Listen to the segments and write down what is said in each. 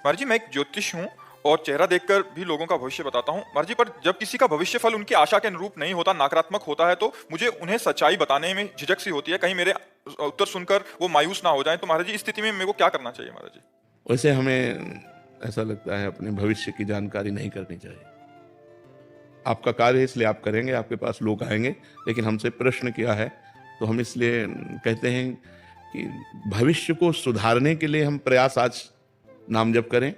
महाराज जी, मैं एक ज्योतिष हूँ और चेहरा देखकर भी लोगों का भविष्य बताता हूँ महाराज जी। पर जब किसी का भविष्य फल उनकी आशा के अनुरूप नहीं होता, नकारात्मक होता है, तो मुझे उन्हें सच्चाई बताने में झिझक सी होती है, कहीं मेरे उत्तर सुनकर वो मायूस ना हो जाएं। तो महाराज जी, इस स्थिति में मेरे को क्या करना चाहिए महाराज जी? वैसे हमें ऐसा लगता है अपने भविष्य की जानकारी नहीं करनी चाहिए। आपका कार्य है इसलिए आप करेंगे, आपके पास लोग आएंगे, लेकिन हमसे प्रश्न किया है तो हम इसलिए कहते हैं कि भविष्य को सुधारने के लिए हम प्रयास आज नाम जप करें,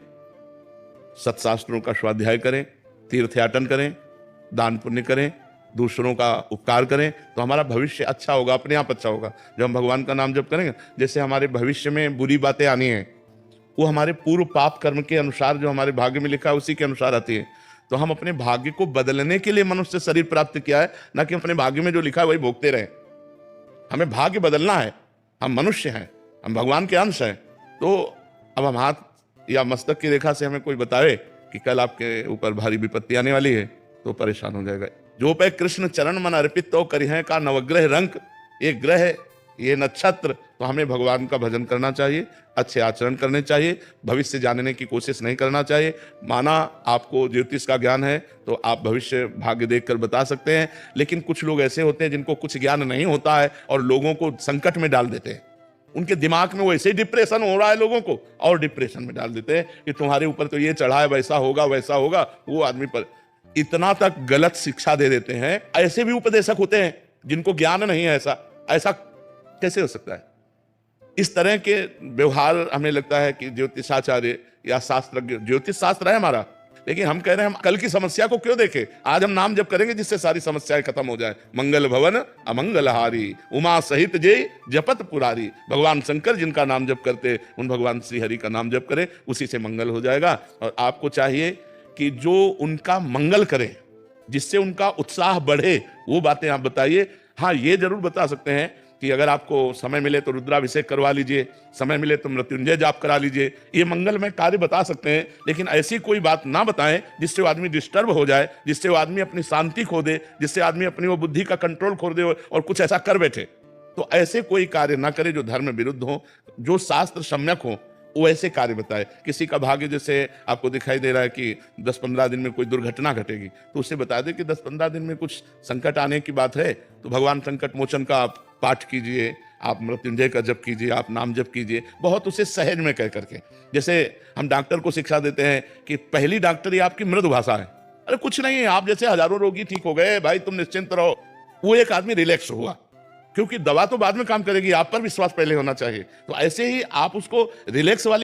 सत्शास्त्रों का स्वाध्याय करें, तीर्थयाटन करें, दान पुण्य करें, दूसरों का उपकार करें, तो हमारा भविष्य अच्छा होगा, अपने आप अच्छा होगा। जब हम भगवान का नाम जप करेंगे, जैसे हमारे भविष्य में बुरी बातें आनी हैं, वो हमारे पूर्व पाप कर्म के अनुसार, जो हमारे भाग्य में लिखा है उसी के अनुसार आती है। तो हम अपने भाग्य को बदलने के लिए मनुष्य शरीर प्राप्त किया है, ना कि अपने भाग्य में जो लिखा है वही भोगते रहे। हमें भाग्य बदलना है, हम मनुष्य हैं, हम भगवान के अंश हैं। तो अब हम हाथ या मस्तक की रेखा से हमें कोई बतावे कि कल आपके ऊपर भारी विपत्ति आने वाली है, तो परेशान हो जाएगा। जो पे कृष्ण चरण मन अर्पित तो करिहे का नवग्रह रंक, ये ग्रह, ये नक्षत्र, तो हमें भगवान का भजन करना चाहिए, अच्छे आचरण करने चाहिए, भविष्य जानने की कोशिश नहीं करना चाहिए। माना आपको ज्योतिष का ज्ञान है तो आप भविष्य भाग्य देखकर बता सकते हैं, लेकिन कुछ लोग ऐसे होते हैं जिनको कुछ ज्ञान नहीं होता है और लोगों को संकट में डाल देते हैं। उनके दिमाग में वैसे ही डिप्रेशन हो रहा है, लोगों को और डिप्रेशन में डाल देते हैं कि तुम्हारे ऊपर तो ये चढ़ा है, वैसा होगा वैसा होगा। वो आदमी पर इतना तक गलत शिक्षा दे देते हैं। ऐसे भी उपदेशक होते हैं जिनको ज्ञान नहीं है। ऐसा कैसे हो सकता है? इस तरह के व्यवहार हमें लगता है कि ज्योतिषाचार्य या शास्त्रज्ञ, ज्योतिष शास्त्र है हमारा, लेकिन हम कह रहे हैं हम कल की समस्या को क्यों देखें। आज हम नाम जप करेंगे जिससे सारी समस्याएं खत्म हो जाए। मंगल भवन अमंगलहारी, उमा सहित जय जपत पुरारी। भगवान शंकर जिनका नाम जप करते, उन भगवान श्री हरि का नाम जप करें, उसी से मंगल हो जाएगा। और आपको चाहिए कि जो उनका मंगल करे, जिससे उनका उत्साह बढ़े, वो बातें आप बताइए। हाँ, ये जरूर बता सकते हैं कि अगर आपको समय मिले तो रुद्राभिषेक करवा लीजिए, समय मिले तो मृत्युंजय जाप करा लीजिए। ये मंगलमय कार्य बता सकते हैं, लेकिन ऐसी कोई बात ना बताएं जिससे वो आदमी डिस्टर्ब हो जाए, जिससे वो आदमी अपनी शांति खो दे, जिससे आदमी अपनी वो बुद्धि का कंट्रोल खो दे और कुछ ऐसा कर बैठे। तो ऐसे कोई कार्य ना करे जो धर्म विरुद्ध हो, जो शास्त्र सम्यक हो, वो ऐसे कार्य बताए। किसी का भाग्य जैसे आपको दिखाई दे रहा है कि 10-15 दिन में कोई दुर्घटना घटेगी, तो उसे बता दे कि 10-15 दिन में कुछ संकट आने की बात है, तो भगवान संकट मोचन का आप पाठ कीजिए, आप मृत्युंजय का जप कीजिए, आप नाम जप कीजिए, बहुत उसे सहज में कह करके। जैसे हम डॉक्टर को शिक्षा देते हैं कि पहली डॉक्टरी आपकी मृदु भाषा है। अरे कुछ नहीं है, आप जैसे हजारों रोगी ठीक हो गए भाई, तुम निश्चिंत रहो। वो एक आदमी रिलैक्स हुआ, क्योंकि दवा तो बाद में काम करेगी, आप पर विश्वास पहले होना चाहिए। तो ऐसे ही आप उसको रिलैक्स वाली